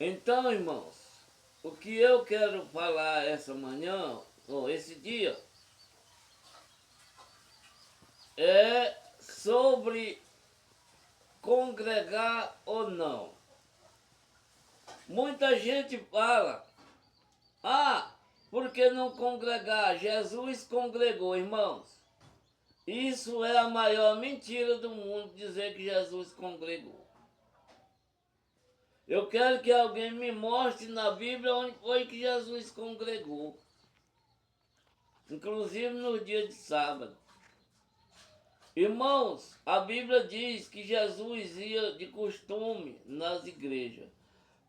Então, irmãos, o que eu quero falar essa manhã, ou esse dia, é sobre congregar ou não. Muita gente fala, por que não congregar? Jesus congregou, irmãos. Isso é a maior mentira do mundo, dizer que Jesus congregou. Eu quero que alguém me mostre na Bíblia onde foi que Jesus congregou. Inclusive no dia de sábado. Irmãos, a Bíblia diz que Jesus ia de costume nas igrejas.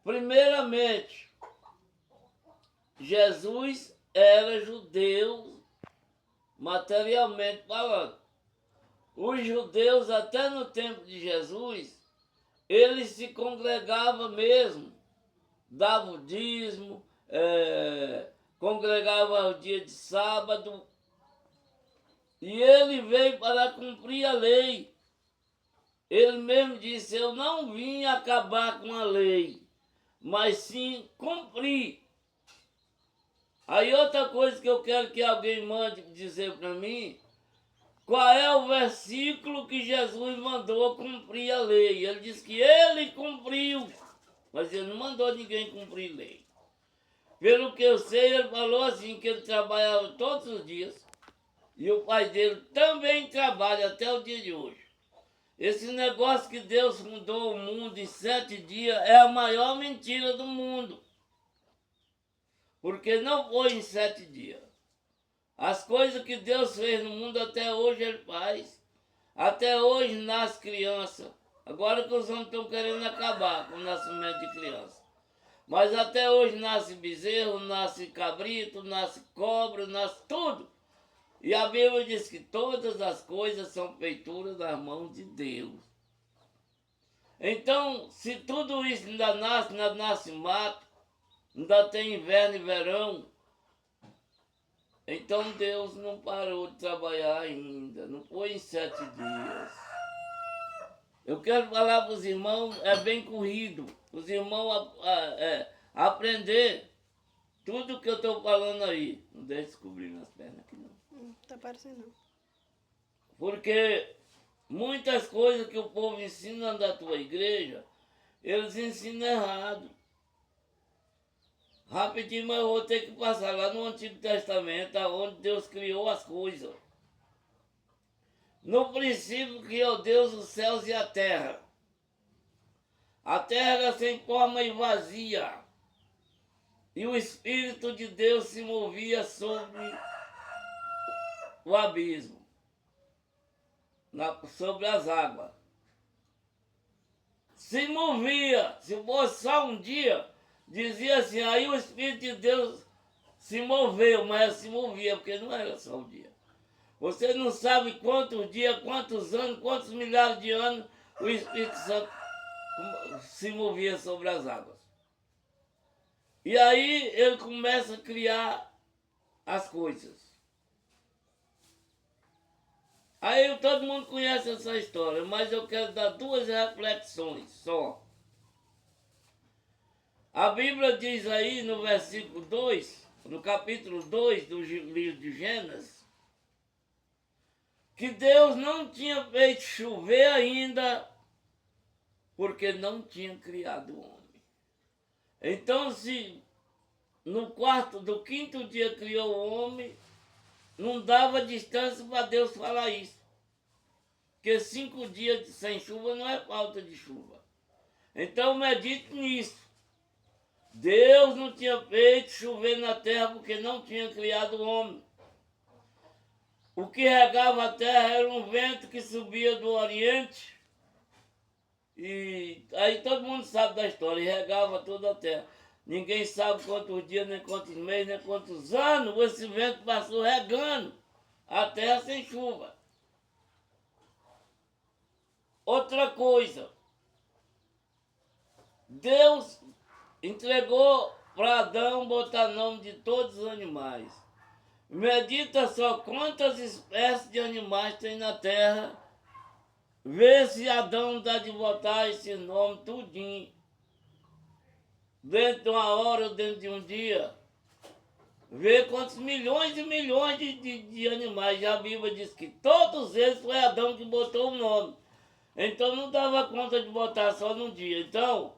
Primeiramente, Jesus era judeu, materialmente falando. Os judeus, até no tempo de Jesus, eles se congregavam mesmo, davam o dízimo, congregavam o dia de sábado. E ele veio para cumprir a lei. Ele mesmo disse, eu não vim acabar com a lei, mas sim cumprir. Aí outra coisa que eu quero que alguém mande dizer para mim, qual é o versículo que Jesus mandou cumprir a lei? Ele disse que ele cumpriu, mas ele não mandou ninguém cumprir lei. Pelo que eu sei, ele falou assim, que ele trabalhava todos os dias, e o pai dele também trabalha até o dia de hoje. Esse negócio que Deus fundou o mundo em 7 dias é a maior mentira do mundo. Porque não foi em 7 dias. As coisas que Deus fez no mundo até hoje Ele faz. Até hoje nasce criança. Agora que os homens estão querendo acabar com o nascimento de criança. Mas até hoje nasce bezerro, nasce cabrito, nasce cobra, nasce tudo. E a Bíblia diz que todas as coisas são feituras das mãos de Deus. Então, se tudo isso ainda nasce mato, ainda tem inverno e verão, então Deus não parou de trabalhar ainda, não foi em 7 dias. Eu quero falar para os irmãos, é bem corrido, os irmãos aprender tudo que eu estou falando aí. Não deixe descobrir nas pernas aqui não. Não tá parecendo não. Porque muitas coisas que o povo ensina da tua igreja, eles ensinam errado. Rapidinho, mas eu vou ter que passar lá no Antigo Testamento, onde Deus criou as coisas. No princípio criou Deus os céus e a terra. A terra era sem forma e vazia. E o Espírito de Deus se movia sobre o abismo, sobre as águas. Se movia, se fosse só um dia, dizia assim, aí o Espírito de Deus se moveu, mas se movia, porque não era só um dia. Você não sabe quantos dias, quantos anos, quantos milhares de anos o Espírito Santo se movia sobre as águas. E aí ele começa a criar as coisas. Aí todo mundo conhece essa história, mas eu quero dar 2 reflexões só. A Bíblia diz aí no versículo 2, no capítulo 2 do livro de Gênesis, que Deus não tinha feito chover ainda, porque não tinha criado o homem. Então, se no do quinto dia criou o homem, não dava distância para Deus falar isso. Porque 5 dias sem chuva não é falta de chuva. Então, medite nisso. Deus não tinha feito chover na terra porque não tinha criado o homem. O que regava a terra era um vento que subia do Oriente. E aí todo mundo sabe da história, e regava toda a terra. Ninguém sabe quantos dias, nem quantos meses, nem quantos anos esse vento passou regando a terra sem chuva. Outra coisa, Deus entregou para Adão botar nome de todos os animais. Medita só quantas espécies de animais tem na terra. Vê se Adão dá de botar esse nome tudinho. dentro de uma hora ou dentro de um dia, ver quantos milhões e milhões de animais. Já a Bíblia diz que todos eles foi Adão que botou o nome. Então não dava conta de botar só num dia. Então,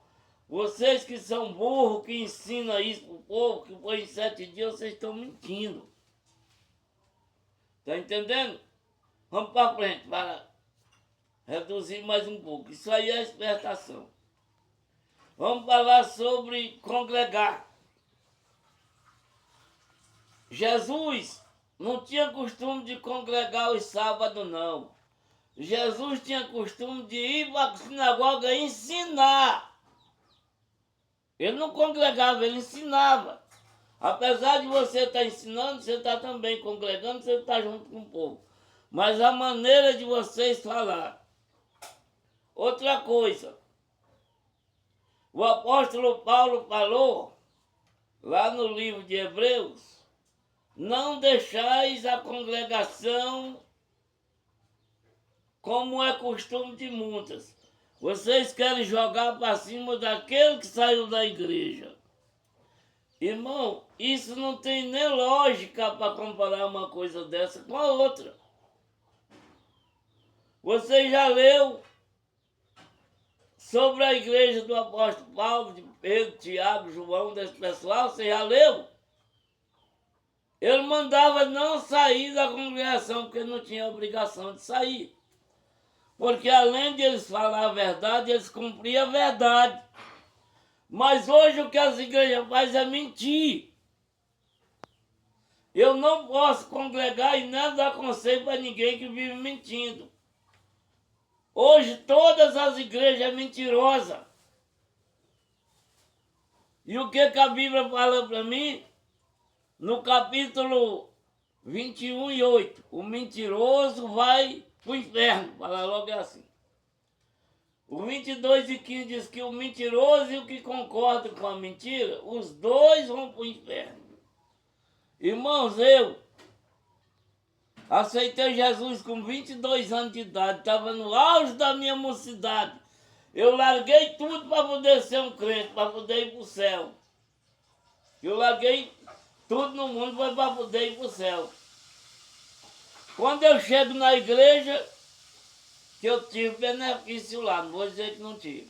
vocês que são burros, que ensinam isso pro povo, que foi em 7 dias, vocês estão mentindo. Tá entendendo? Vamos para frente, para reduzir mais um pouco. Isso aí é espertação. Vamos falar sobre congregar. Jesus não tinha costume de congregar os sábados, não. Jesus tinha costume de ir para a sinagoga ensinar. Ele não congregava, ele ensinava. Apesar de você estar ensinando, você está também congregando, você está junto com o povo. Mas a maneira de vocês falar. Outra coisa. O apóstolo Paulo falou, lá no livro de Hebreus, não deixais a congregação como é costume de muitas. Vocês querem jogar para cima daquele que saiu da igreja. Irmão, isso não tem nem lógica para comparar uma coisa dessa com a outra. Você já leu sobre a igreja do apóstolo Paulo, de Pedro, Tiago, João, desse pessoal? Você já leu? Ele mandava não sair da congregação, porque não tinha obrigação de sair. Porque além de eles falar a verdade, eles cumpriam a verdade. Mas hoje o que as igrejas fazem é mentir. Eu não posso congregar e nem dar conselho para ninguém que vive mentindo. Hoje todas as igrejas são mentirosas. E o que a Bíblia fala para mim? No capítulo 21:8, o mentiroso vai para o inferno. Fala logo assim. O 22:15 diz que o mentiroso e o que concorda com a mentira, os dois vão para o inferno. Irmãos, eu aceitei Jesus com 22 anos de idade, estava no auge da minha mocidade. Eu larguei tudo para poder ser um crente, para poder ir para o céu. Eu larguei tudo no mundo para poder ir para o céu. Quando eu chego na igreja, que eu tive benefício lá, não vou dizer que não tive.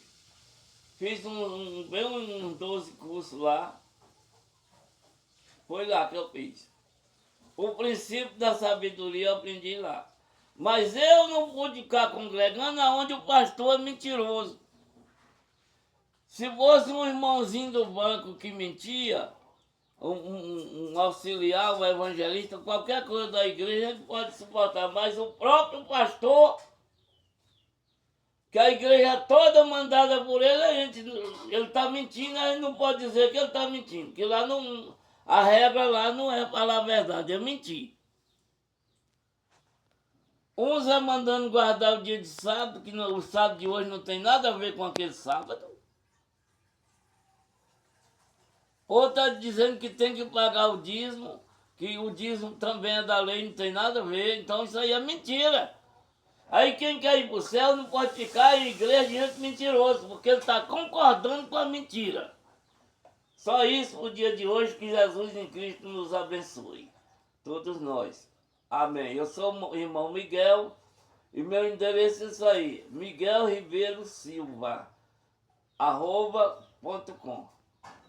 Fiz uns 12 cursos lá. Foi lá que eu fiz. O princípio da sabedoria eu aprendi lá. Mas eu não pude ficar congregando aonde o pastor é mentiroso. Se fosse um irmãozinho do banco que mentia, um auxiliar, um evangelista, qualquer coisa da igreja, ele pode suportar. Mas o próprio pastor, que a igreja toda mandada por ele, ele está mentindo, a gente não pode dizer que ele está mentindo. Que lá não, a regra lá não é falar a verdade, é mentir. Uns é mandando guardar o dia de sábado, que o sábado de hoje não tem nada a ver com aquele sábado. Outro está dizendo que tem que pagar o dízimo, que o dízimo também é da lei, não tem nada a ver. Então isso aí é mentira. Aí quem quer ir para o céu não pode ficar em igreja de gente mentiroso, porque ele está concordando com a mentira. Só isso para o dia de hoje, que Jesus em Cristo nos abençoe. Todos nós. Amém. Eu sou o irmão Miguel e meu endereço é isso aí. Miguel Ribeiro Silva @.com